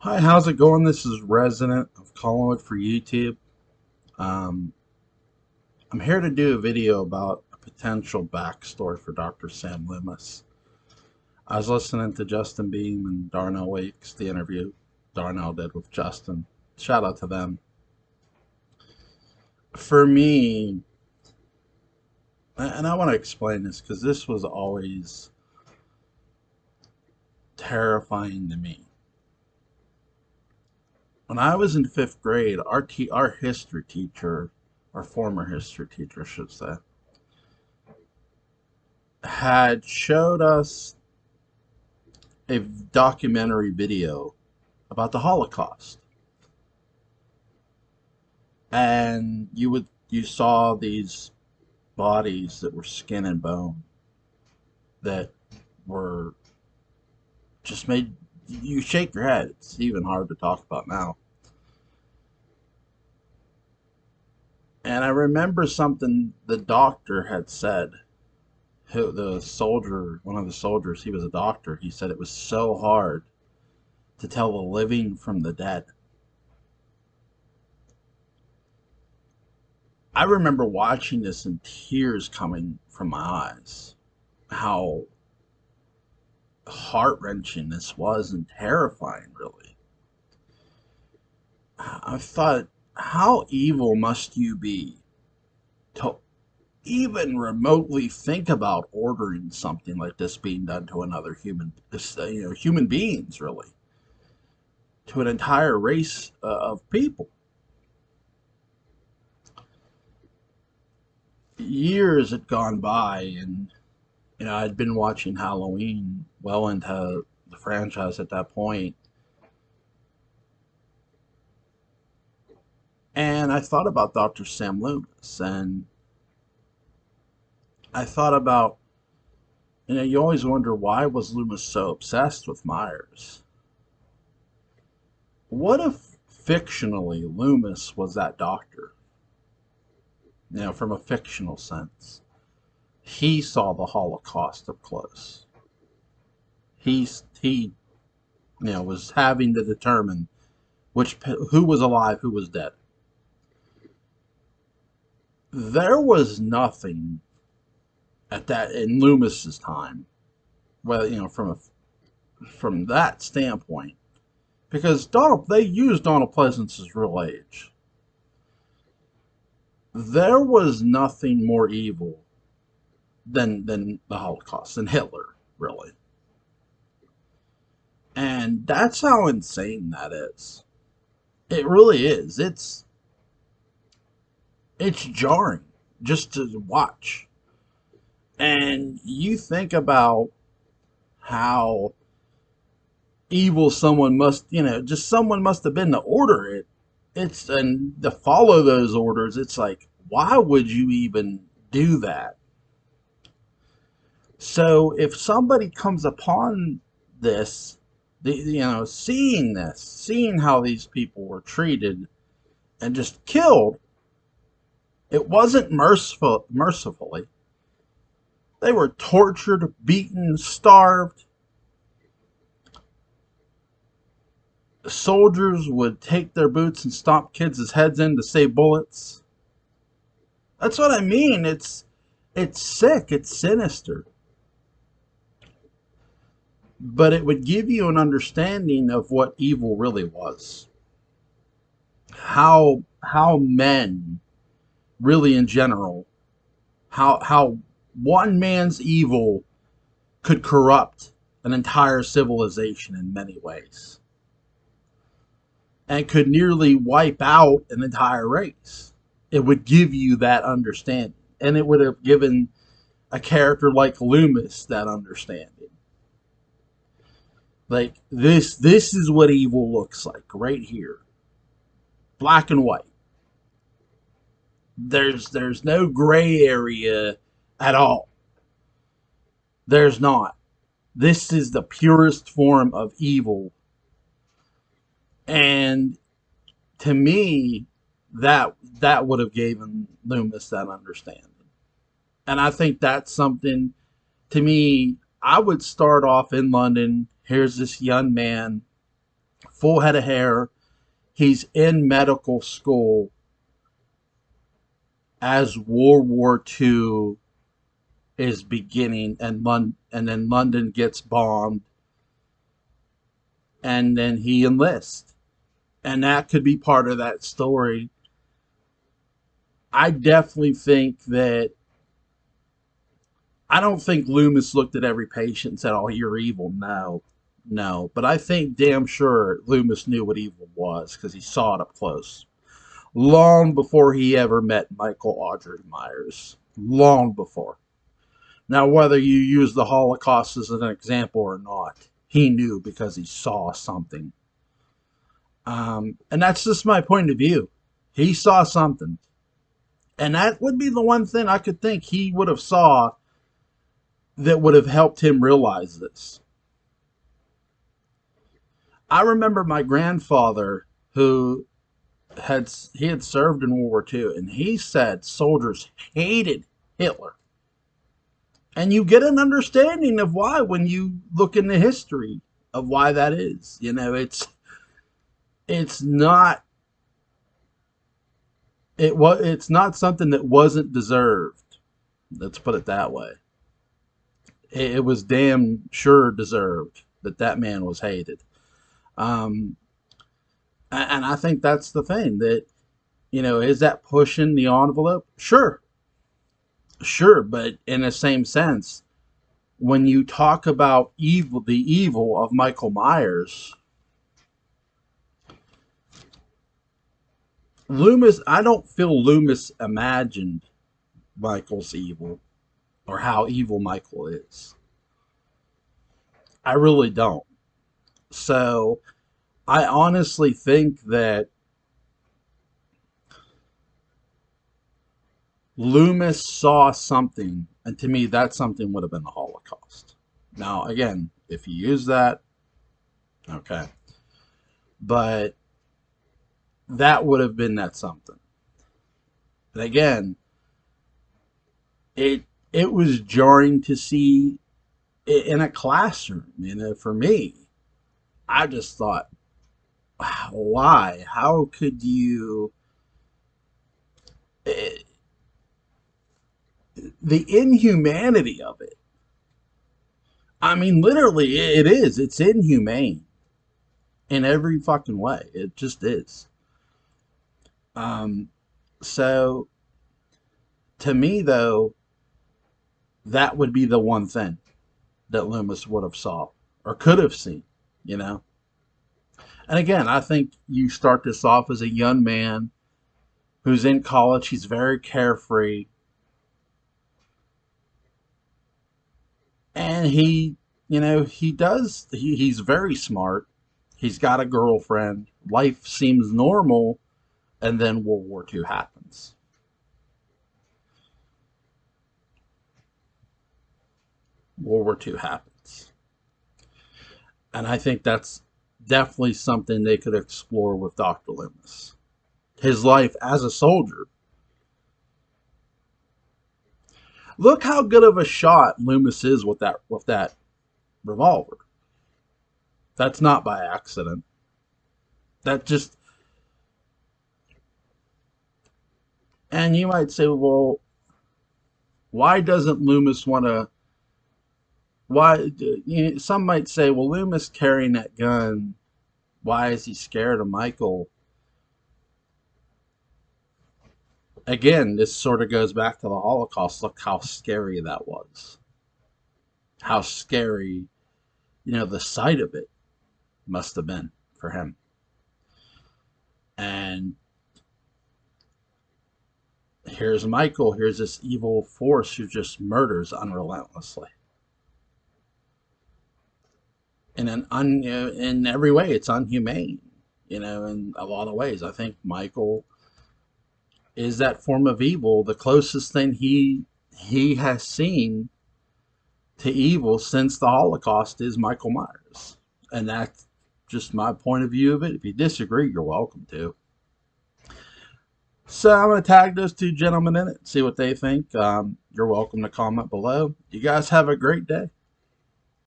Hi, how's it going? This is Resident of Collingwood for YouTube. Um, I'm here to do a video about a potential backstory for Dr. Sam Loomis. I was listening to Justin Beam and Darnell Wakes, the interview Darnell did with Justin. Shout out to them. For me, and I want to explain this because this was always terrifying to me. When I was in fifth grade, our history teacher, our former history teacher, I should say, had showed us a documentary video about the Holocaust, and you saw these bodies that were skin and bone that were just made you shake your head. It's even hard to talk about now. And I remember something the doctor had said. The soldier, one of the soldiers, he was a doctor. He said it was so hard to tell the living from the dead. I remember watching this and tears coming from my eyes. How heart-wrenching this was and terrifying, really. I thought, how evil must you be to even remotely think about ordering something like this being done to another human, human beings, really, to an entire race of people. Years had gone by, and I'd been watching Halloween well into the franchise at that point, and I thought about Dr. Sam Loomis, and I thought about, you always wonder, why was Loomis so obsessed with Myers? What if fictionally Loomis was that doctor? From a fictional sense. He saw the Holocaust up close. He was having to determine who was alive, who was dead. There was nothing at that in Loomis's time, whether from that standpoint, because they used Donald Pleasance's real age. There was nothing more evil than the Holocaust, than Hitler, really. And that's how insane that is. It really is. It's jarring just to watch. And you think about how evil someone someone must have been to order it. And to follow those orders, it's like, why would you even do that? So if somebody comes upon this, seeing how these people were treated and just killed, it wasn't mercifully. They were tortured, beaten, starved. Soldiers would take their boots and stomp kids' heads in to save bullets. That's what I mean. It's sick. It's sinister. But it would give you an understanding of what evil really was. How men, really in general, how one man's evil could corrupt an entire civilization in many ways, and could nearly wipe out an entire race. It would give you that understanding, and it would have given a character like Loomis that understanding. Like, this is what evil looks like right here, black and white. There's no gray area at all. There's not. This is the purest form of evil. And to me, that would have given Loomis that understanding. And I think that's something, to me, I would start off in London. Here's this young man full head of hair. He's in medical school as World War II is beginning, and then London gets bombed, and then he enlists, and that could be part of that story. I definitely think that I don't think Loomis looked at every patient and said, "Oh, you're evil." No, no, but I think damn sure Loomis knew what evil was because he saw it up close, long before he ever met Michael Audrey Myers. Long before. Now, whether you use the Holocaust as an example or not, he knew because he saw something. And that's just my point of view. He saw something. And that would be the one thing I could think he would have saw that would have helped him realize this. I remember my grandfather who had served in World War II, and he said soldiers hated Hitler. And you get an understanding of why when you look into history of why that is. You know, it's not it's not something that wasn't deserved. Let's put it that way. It was damn sure deserved that man was hated. Um, and I think that's the thing that, is that pushing the envelope? Sure, sure, but in the same sense, when you talk about evil, the evil of Michael Myers, Loomis, I don't feel Loomis imagined Michael's evil or how evil Michael is. I really don't. So I honestly think that Loomis saw something, and to me, that something would have been the Holocaust. Now, again, if you use that, okay, but that would have been that something. And again, it was jarring to see it in a classroom. For me, I just thought, wow, why? How could you? It, the inhumanity of it. I mean, literally, it is. It's inhumane in every fucking way. It just is. Um, so to me, though, that would be the one thing that Loomis would have saw or could have seen, you know. And again, I think you start this off as a young man who's in college. He's very carefree, and he's very smart. He's got a girlfriend. Life seems normal, and then World War II happens. World War II happens. And I think that's definitely something they could explore with Dr. Loomis. His life as a soldier. Look how good of a shot Loomis is with that revolver. That's not by accident. That just, and you might say, well, why doesn't Loomis want to? Why? Some might say, well, Loomis carrying that gun. Why is he scared of Michael? Again, this sort of goes back to the Holocaust. Look how scary that was. How scary, the sight of it must have been for him. And here's Michael. Here's this evil force who just murders unrelentlessly. And in every way, it's unhumane. In a lot of ways, I think Michael is that form of evil. The closest thing he has seen to evil since the Holocaust is Michael Myers, and that's just my point of view of it. If you disagree, you're welcome to. So I'm going to tag those two gentlemen in it, see what they think. You're welcome to comment below. You guys have a great day.